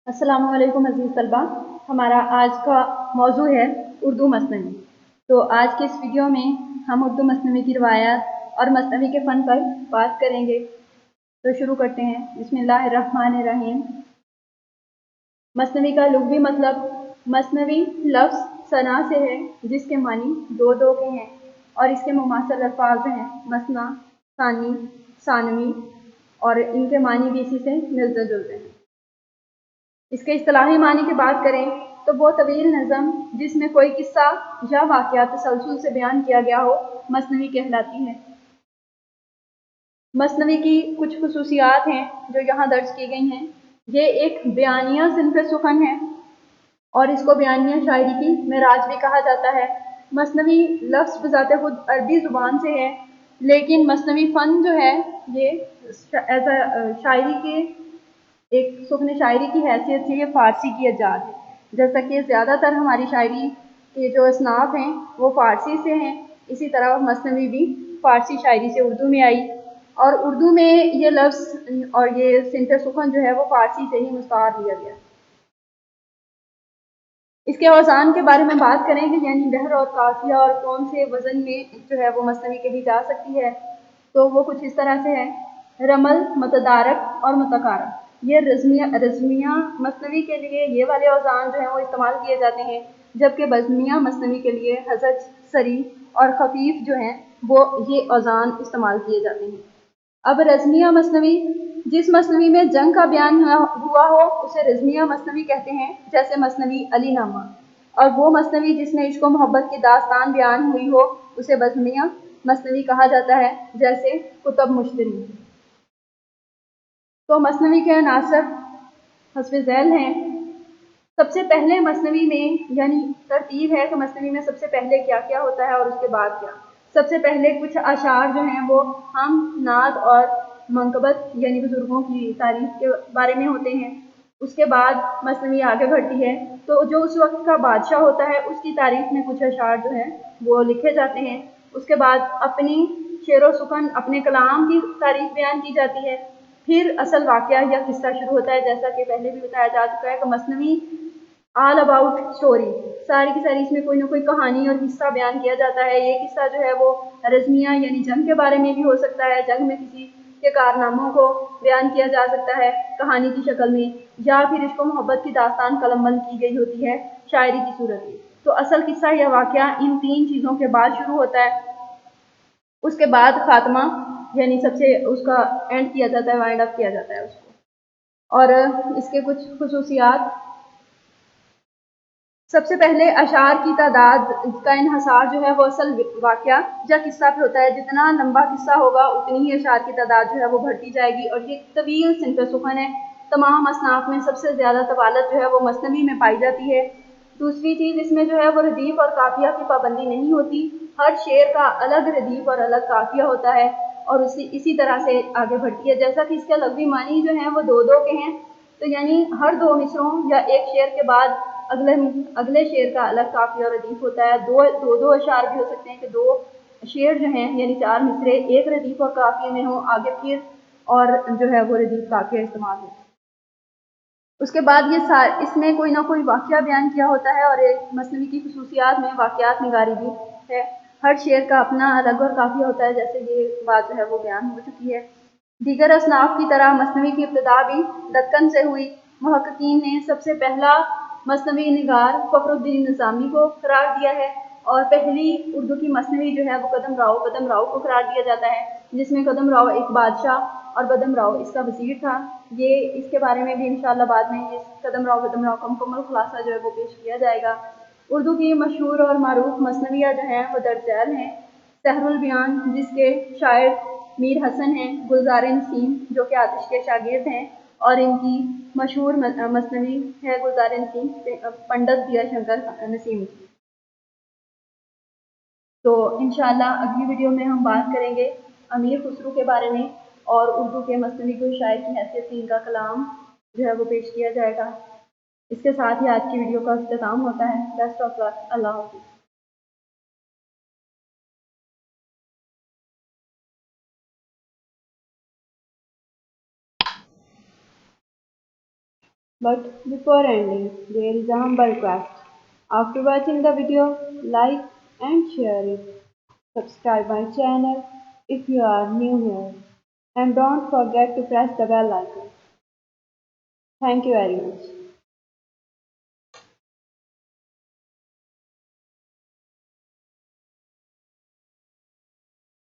अस्सलाम वालेकुम अज़ीज़ तलबा। हमारा आज का मौजू है उर्दू मसनवी। तो आज के इस वीडियो में हम उर्दू मसनवी की रिवायात और मसनवी के फ़न पर बात करेंगे। तो शुरू करते हैं। बिस्मिल्लाहिर्रहमानिर्रहीम। मसनवी का लुग़वी मतलब मसनवी लफ्ज़ सना से है जिसके मानी दो दो के हैं और इसके मुमासिल अल्फाज हैं मसना, सानी, सानवी और इनके मानी भी इसी से मिलते जुलते हैं। इसके इस्तिलाही मानी की बात करें तो वो तवील नज़म जिसमें कोई किस्सा या वाक़या तसलसल से बयान किया गया हो मसनवी कहलाती है। मसनवी की कुछ खुसूसियात हैं जो यहाँ दर्ज की गई हैं। ये एक बयानिया सिन्फ़ सुख़न है और इसको बयानिया शायरी की मेराज भी कहा जाता है। मसनवी लफ्ज़ बज़ाते खुद अरबी ज़ुबान से है, लेकिन मसनवी फ़न जो है ये एज़ शायरी के एक सुख़्न शायरी की हैसियत से ये फ़ारसी की अजाद है। जैसा कि ज़्यादातर हमारी शायरी के जो असनाफ़ हैं वो फ़ारसी से हैं, इसी तरह मसनवी भी फ़ारसी शायरी से उर्दू में आई और उर्दू में ये लफ्ज़ और ये सिन्फ़ सुख़न जो है वो फ़ारसी से ही मुस्तार लिया गया। इसके औज़ान के बारे में बात करें कि यानी बहर और काफ़िया और कौन से वज़न में जो है वो मसनवी कही जा सकती है, तो वो कुछ इस तरह से है। रमल, मतदारक और मतकारक। ये रज़मिया मसनवी के लिए ये वाले औज़ान जो हैं वो इस्तेमाल किए जाते हैं, जबकि बज़मिया मसनवी के लिए हज़फ, सरी और खफ़ीफ़ जो हैं वो ये औज़ान इस्तेमाल किए जाते हैं। अब रज़मिया मसनवी, जिस मसनवी में जंग का बयान हुआ हो उसे रज़मिया मसनवी कहते हैं, जैसे मसनवी अली नामा। और वो मसनवी जिसमें इश्क व मोहब्बत की दास्तान बयान हुई हो उसे बज़मिया मसनवी कहा जाता है, जैसे कुतुब मुश्तरी। तो मसनवी के अनासर हस्ब ज़ैल हैं। सबसे पहले मसनवी में यानी तरतीब है कि मसनवी में सबसे पहले क्या क्या होता है और उसके बाद क्या। सबसे पहले कुछ अशार जो हैं वो हम, नात और मंक़बत यानी बुज़ुर्गों की तारीफ़ के बारे में होते हैं। उसके बाद मसनवी आगे बढ़ती है तो जो उस वक़्त का बादशाह होता है उसकी तारीफ़ में कुछ अशार जो हैं वो लिखे जाते हैं। उसके बाद अपनी शेर व सुख़न, अपने कलाम की तारीफ़ बयान की जाती है। फिर असल वाक़या या किस्सा शुरू होता है, जैसा कि पहले भी बताया जा चुका है कि मसनवी ऑल अबाउट स्टोरी, सारी की सारी इसमें कोई ना कोई कहानी और किस्सा बयान किया जाता है। ये किस्सा जो है वो रज़मिया यानी जंग के बारे में भी हो सकता है, जंग में किसी के कारनामों को बयान किया जा सकता है कहानी की शक्ल में, या फिर इश्क व मोहब्बत की दास्तान कलमबंद की गई होती है शायरी की सूरत में। तो असल किस्सा या वाक़या इन तीन चीज़ों के बाद शुरू होता है। उसके बाद ख़ात्मा यानी सबसे उसका एंड किया जाता है, वाइंड अप किया जाता है उसको। और इसके कुछ खुसूसियात, सबसे पहले अशार की तादाद का इन्हसार जो है वो असल वाक़या या किस्सा पे होता है। जितना लंबा किस्सा होगा उतनी ही अशार की तादाद जो है वो बढ़ती जाएगी और ये तवील सिन्फ़ सुख़न है। तमाम असनाफ़ में सबसे ज़्यादा तवालत जो है वो मसनवी में पाई जाती है। दूसरी चीज़, इसमें जो है वो रदीफ़ और काफ़िया की पाबंदी नहीं होती। हर शेर का अलग रदीफ़ और अलग काफ़िया होता है और इसी तरह से आगे बढ़ती है। जैसा कि इसके लग़वी मानी जो हैं वो दो दो के हैं, तो यानी हर दो मिसरों या एक शेर के बाद अगले अगले शेर का अलग काफ़िया और रदीफ़ होता है। दो अशार भी हो सकते हैं कि दो शेर जो हैं यानी चार मिसरे एक रदीफ़ और काफ़िए में हों, आगे फिर और जो है वो रदीफ़ काफ़िया इस्तेमाल हो। उसके बाद इसमें कोई ना कोई वाक़या बयान किया होता है और एक मसनवी की खुसूसियात में वाक़यात निगारी भी है। हर शेर का अपना अलग और काफ़िया होता है, जैसे ये बात जो है वो बयान हो चुकी है। दीगर असनाफ़ की तरह मसनवी की इब्तिदा भी दक्कन से हुई। मुहक्किकीन ने सबसे पहला मसनवी निगार फ़खरुद्दीन निज़ामी को करार दिया है और पहली उर्दू की मसनवी जो है वो कदम राव को करार दिया जाता है, जिसमें कदम राव एक बादशाह और बदम राव इसका वज़ीर था। ये इसके बारे में भी इंशाअल्लाह बाद में इस कदम राव का मुकम्मल खुलासा जो है वो पेश किया जाएगा। उर्दू की मशहूर और मारूफ मसनवियाँ जो हैं वो दर्ज झैल हैं। सहरुल बयान, जिसके शायर मीर हसन हैं, गुलज़ार नसीम जो कि आतिश के शागिर्द हैं, और इनकी मशहूर मसनवी है गुलज़ार नसीम पंडित दिया शंकर नसीम की। तो इंशाअल्लाह अगली वीडियो में हम बात करेंगे अमीर खुसरो के बारे में और उर्दू के मसनवी को शायर की हैसियत से इनका कलाम जो है वो पेश किया जाएगा। इसके साथ ही आज की वीडियो का इख्तिताम होता है। Best of luck. अल्लाह हाफ़िज़। But before ending, there is a humble request. After watching the video, like and share it. Subscribe my channel if you are new here. And don't forget to press the bell icon. Thank you very much.